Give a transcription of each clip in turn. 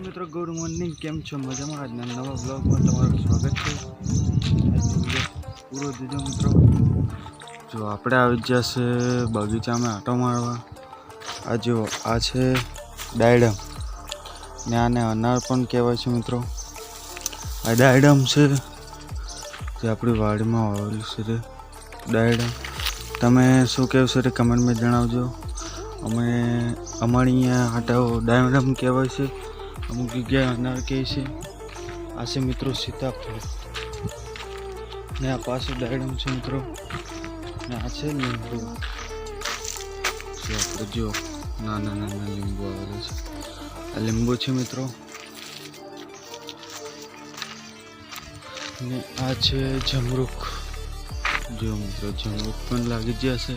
મિત્રો good morning, કેમ છો? મજામાં? આજના નવા બ્લોગમાં તમારું સ્વાગત છે. પૂરો દીધો મિત્રો. જો આપણે આવી જશે બગીચામાં આંટો મારવા. આ જો આ છે ડાયડમ ને આને અનાર પણ કહેવાય છે મિત્રો. આ ડાયડમ છે જે આપણી વાડીમાં વાવેલું છે તે ડાયડમ. તમે શું કહેશો તે કમેન્ટમાં જણાવજો. અમારી અહીંયા આટા ડાયડમ કહેવાય છે, અમુક જગ્યાએ અનાર કહે છે. આ છે મિત્રો સીતાફળ ને આ પાછું ડાયડમ છે મિત્રો. ને આ છે લીંબુ. આપણે જો નાના નાના લીંબુ આવેલા છે. આ લીંબુ છે મિત્રો. ને આ છે જમરૂખ. જો મિત્રો જમરૂખ પણ લાગી જશે.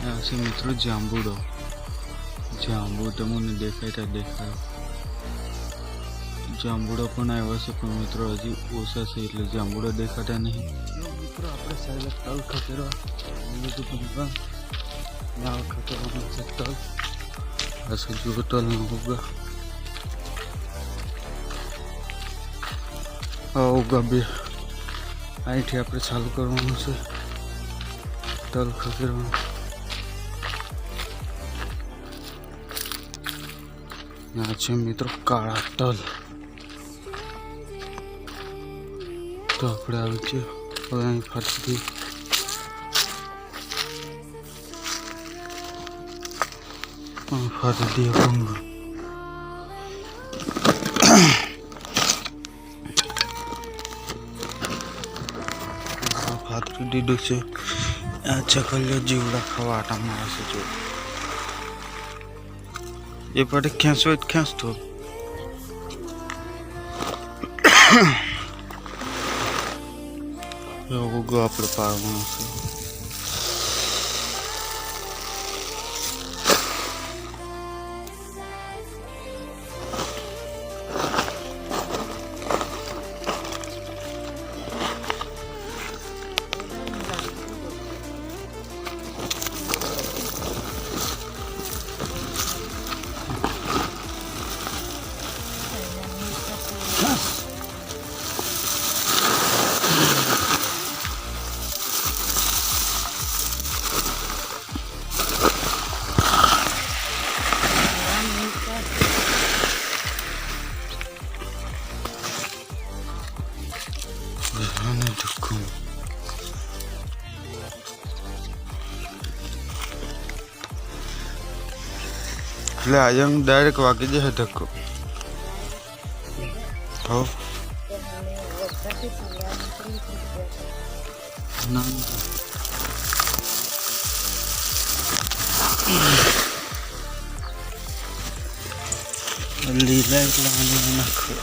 આ છે મિત્રો જાંબુડો. જાંબુ તમને દેખાયો. જાંબુડો પણ આવ્યો છે, પણ મિત્રો હજી ઓછા છે એટલે જાંબુડો દેખાતા નહીં. મિત્રો આપણે સાહેબ તલ ખસેડવા લીધું પણ ના ખસેડવાનું છે તલ. આ છે જો તલ ઉગા બે અહીંથી આપણે ચાલુ કરવાનું છે તલ ખસેડવાનું. આ છે મિત્રો કાળા તલ. તો આપણે આવી છે હવે અહીં ફરીથી ભંગ. ફાતરી દીધું છે. આ ચકલીઓ જીવડા ખાવા આટા મારે છે. જો એ પડે ખેંચો જ ખેંચતો. ઉગો આપણે પાડવાનું છે. એટલે આજે ડાયરેક્ટ વાગી જશે ધક્કો. લીલા એટલે નાખો.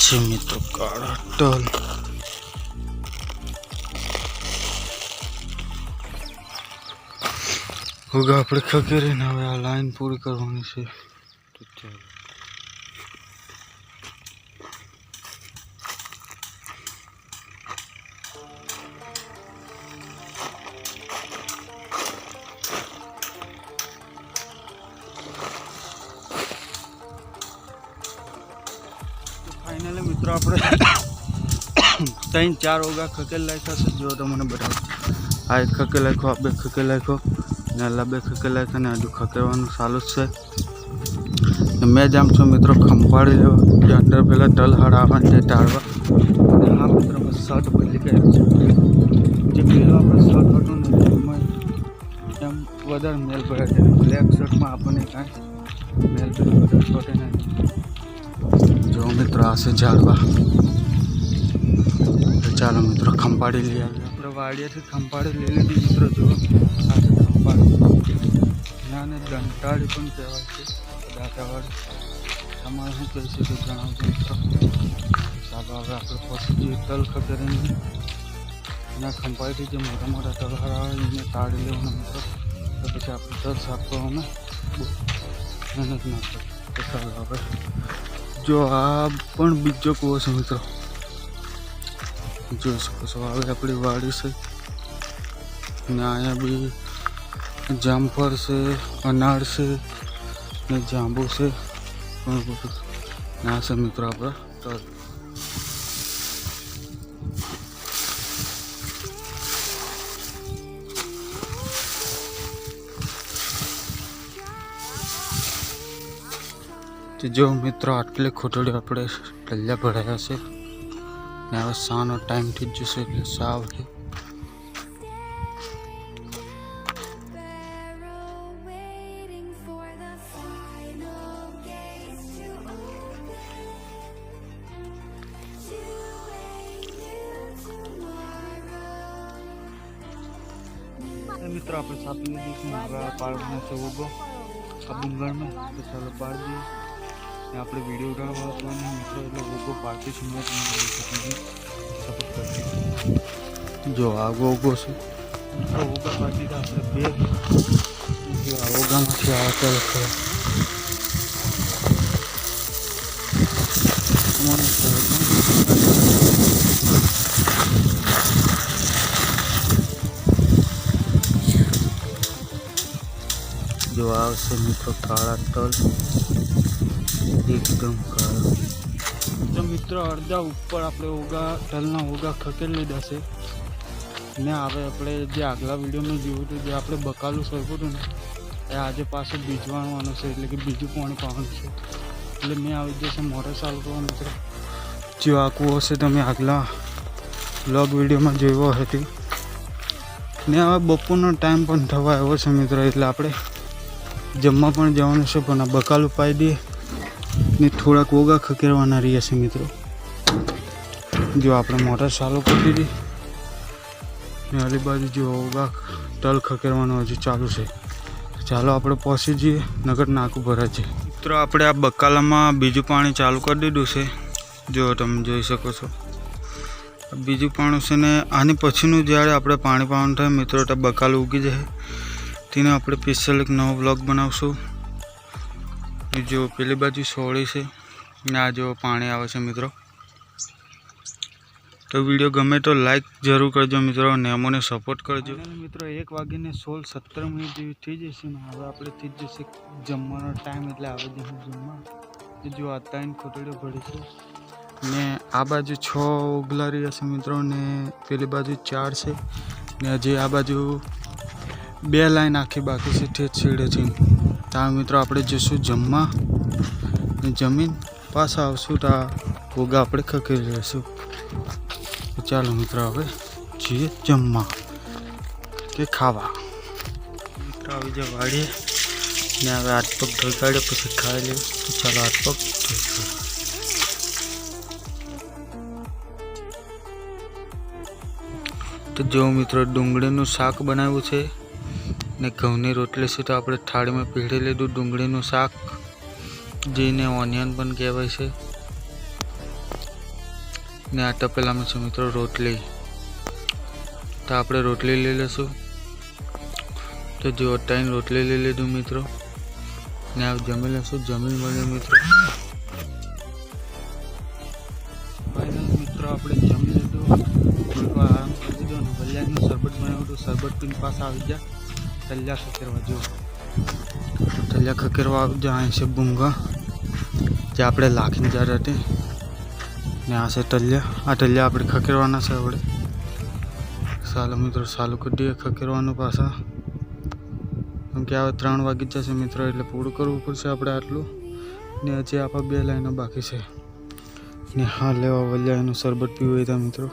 છે મિત્રો કાળા તલ. ઉગા આપણે ખકેરીને હવે આ લાઈન પૂરી કરવાની છે. તો ચાલો ફાઇનલી મિત્રો આપણે 3-4 ઓગા ખકેલ નાખ્યા છે. જો તમને બતાવો, આ એક ખકેલ નાખ્યો, આ બે ખકેલ નાખ્યો ને આ બે ખકેલ નાખ્યા ને હજુ ખકેલવાનું ચાલુ જ છે. મેં જામ છું મિત્રો ખંભાળી લેવા જે અંદર પેલા તલ હળાવવા તે ટાળવા. હા મિત્રો બસ શર્ટ બદલી ગયા છે. જે પેલો આપણે શર્ટ હતું ને એમાં એમ વધારે મેલ પડે છે. બ્લેક શર્ટમાં આપણને કાંઈ મેલ વધારે પડે નહીં. જો મિત્રો આ છે ઝાડવા. ચાલો મિત્રો ખંભાળી લઈ આવીએ. આપણે વાડિયાથી ખંભાળી લઈ લીધી મિત્રો. જો આ છે ખંભાળી. નાને દંતાળી પણ કહેવાય છે, દાંતાવાળી. તમારે શું કહે છે તો જણાવજો મિત્રો. ચાલો હવે આપણે પછી તલ ખકેરીને એના ખંભાળીથી જે મોટા મોટા તલ હરાવે એને તાળી લેવાના મિત્રો. તો પછી આપણે તલ સાફ કરવામાં બહુ મહેનત ના પડે. તો ચાલો હવે જો આ પણ બીજો કૂવો છે મિત્રો, જોઈ શકો છો. હવે આપણી વાડી છે ને અહીંયા બી જામફળ છે, અનાર છે ને જાંબુ છે, ઘણું બધું ના છે મિત્રો આપણા તલ. તો જો મિત્રો આટલી ખોટડી આપણે ટલ્યા ભરાયા છે ને હવે સાનો ટાઈમ થઈ જશે એટલે સાવ છે. મિત્રો આપણે સાપી લીધી છે, પાડવાનો છે ઉગો આ ડુંગરમાં, તો ચાલો પાડી દઈએ. આપણે વિડીયો ઉડાડવા હતો અને મિત્રો એટલે ઉગો પાડતી છું મેં તમને સપોર્ટ કરતી. જો આ ઉગો છે, ઉગા પાડી દીધા આપણે બે. જો આ ઉગામાંથી આવતા ખરા જો આવશે મિત્રો કાળા તલ, એકદમ કાળા. તો મિત્રો અડધા ઉપર આપણે તલના ઓગા ખકેલી લીધા છે ને હવે આપણે જે આગલા વિડીયોમાં જોયું હતું, જે આપણે બકાલું સરખું હતું ને એ આજે પાછું બીજવાનું છે, એટલે કે બીજું પાણી પાવાનું છે. એટલે મેં આવી જશે મોટર ચાલુ કરવા મિત્રો. જો આ કૂવો છે તમે આગલા બ્લોગ વિડીયોમાં જોયો હતી ને હવે બપોરનો ટાઈમ પણ થવા આવ્યો છે મિત્રો, એટલે આપણે જમવા પણ જવાનું છે. પણ આ બકાલું પાઈ દઈએ ને થોડાક ઓગા ખકેરવાના રહ્યા છે મિત્રો. જો આપણે મોટર ચાલુ કરી દીધી ને આલી બાજુ જો ઓગા તલ ખકેરવાનું હજુ ચાલુ છે. ચાલો આપણે પહોંચી જઈએ, નગર નાકું ભરાય છે. મિત્રો આપણે આ બકાલામાં બીજું પાણી ચાલુ કરી દીધું છે, જો તમે જોઈ શકો છો બીજું પાણી છે. ને આની પછીનું જ્યારે આપણે પાણી પાવાનું થાય મિત્રો તો બકાલું ઉગી જાય, તેને આપણે સ્પેશિયલ એક નવો બ્લોગ બનાવશું. જો પેલી બાજુ સોળી છે ને આ જો પાણી આવે છે મિત્રો. તો વિડીયો ગમે તો લાઈક જરૂર કરજો મિત્રો અને અમને સપોર્ટ કરજો મિત્રો. 1:16:17 જેવી થઈ જશે ને હવે આપણે થઈ જશે જમવાનો ટાઈમ, એટલે આવે જશે જમવા. જો આ 3 ખોટડીઓ ભરી છે ને આ બાજુ 6 ઉગલા રહ્યા છે મિત્રો ને પેલી બાજુ 4 છે ને હજી આ બાજુ 2 લાઈન આખી બાકી છે ઠેઠ છેડે છે. ત્યાં મિત્રો આપણે જઈશું જમવા ને જમીન પાછા આવશું તો ઓગા આપણે ખકેલી લઈશું. ચાલો મિત્રો હવે જઈએ જમવા કે ખાવા. મિત્રો આવી જાય વાડીએ ને હવે હાથ પગ ધોઈ કાઢીએ પછી ખાઈ લઈએ. તો ચાલો હાથ પગ ધોઈ કાઢીએ. તો જો મિત્રો ડુંગળીનું શાક બનાવ્યું છે ને ઘઉંની રોટલી છે. તો આપણે થાળીમાં પીળી લીધું ડુંગળીનું શાક, જેને ઓનિયન પણ કહેવાય છે, ને આ તપેલામાં છે મિત્રો રોટલી. તો આપણે રોટલી લઈ લઈશું. તો જો 3 રોટલી લઈ લીધું મિત્રો ને આ જમી લઈશું. જમી મળે મિત્રો. મિત્રો આપણે જમી લીધું, થોડીક વાર આરામ કરી દીધો અને વલિયાનું શરબત બનાવ્યું હતું. શરબત પીને પાછા આવી ગયા તલિયા ખકેરવા. જો તલિયા ખકેરવા આવી જાય. અહીં છે ભૂંગા જે આપણે લાખીને જતા હતી ને આ છે તલિયા. આ તલિયા આપણે ખકેરવાના છે આપણે. ચાલો મિત્રો ચાલુ કરી દઈએ ખકેરવાનું પાછા, કેમ કે હવે 3 વાગી જશે મિત્રો, એટલે પૂરું કરવું પડશે આપણે આટલું. ને હજી આપણે 2 લાઈનો બાકી છે ને હા લેવા વલિયાનું શરબત પીવું હોય તો મિત્રો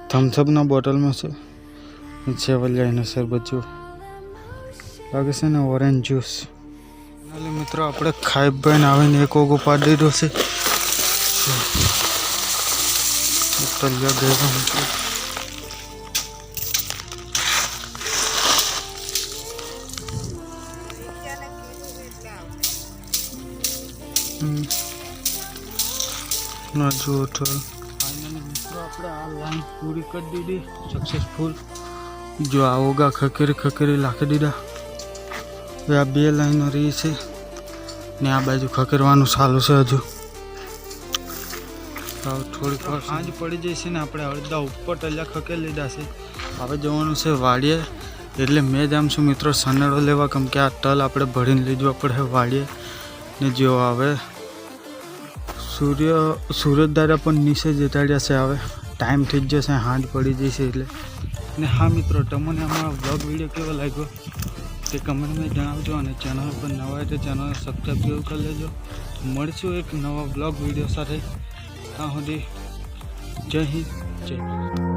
થમ્સઅપના બોટલમાં છે વલિયાનું શરબત. જો લાગે છે ને ઓરેન્જ જ્યુસ. મિત્રો આપણે ખાઈ ભાઈને આવીને એક ઓગો પાડી દીધો છે. તલિયા ગયા મિત્રો. ના જો તો ફાઇનલી મિત્રો આપણે આ લાઈન પૂરી કરી દીધી સક્સેસફુલ. જો આ ઓગા ખકેરી લાખી દીધા. હવે આ 2 લાઈનો રહી છે ને આ બાજુ ખકેરવાનું ચાલુ છે હજુ. થોડીક વાર સાંજ પડી જશે ને આપણે અડધા ઉપર ટલ્યા ખકેર લીધા છે. હવે જવાનું છે વાડીએ, એટલે મેં જામ છું મિત્રો સનેડો લેવા, કેમ કે આ તલ આપણે ભરીને લઈ જવા પડે વાડીએ. ને જો હવે સૂરજ દાદા પણ નીચે જતા રહ્યા છે. હવે ટાઈમ થઈ જ જશે, સાંજ પડી જશે એટલે. ને હા મિત્રો, તમને અમારો બ્લોગ વિડીયો કેવો લાગ્યો તે કમેન્ટમાં જણાવજો, અને ચેનલ પર નવા હોય તો ચેનલને સબસ્ક્રાઈબ જરૂર કરી લેજો. મળશું એક નવા બ્લોગ વિડીયો સાથે. ત્યાં સુધી જય હિન્દ, જય ભારત.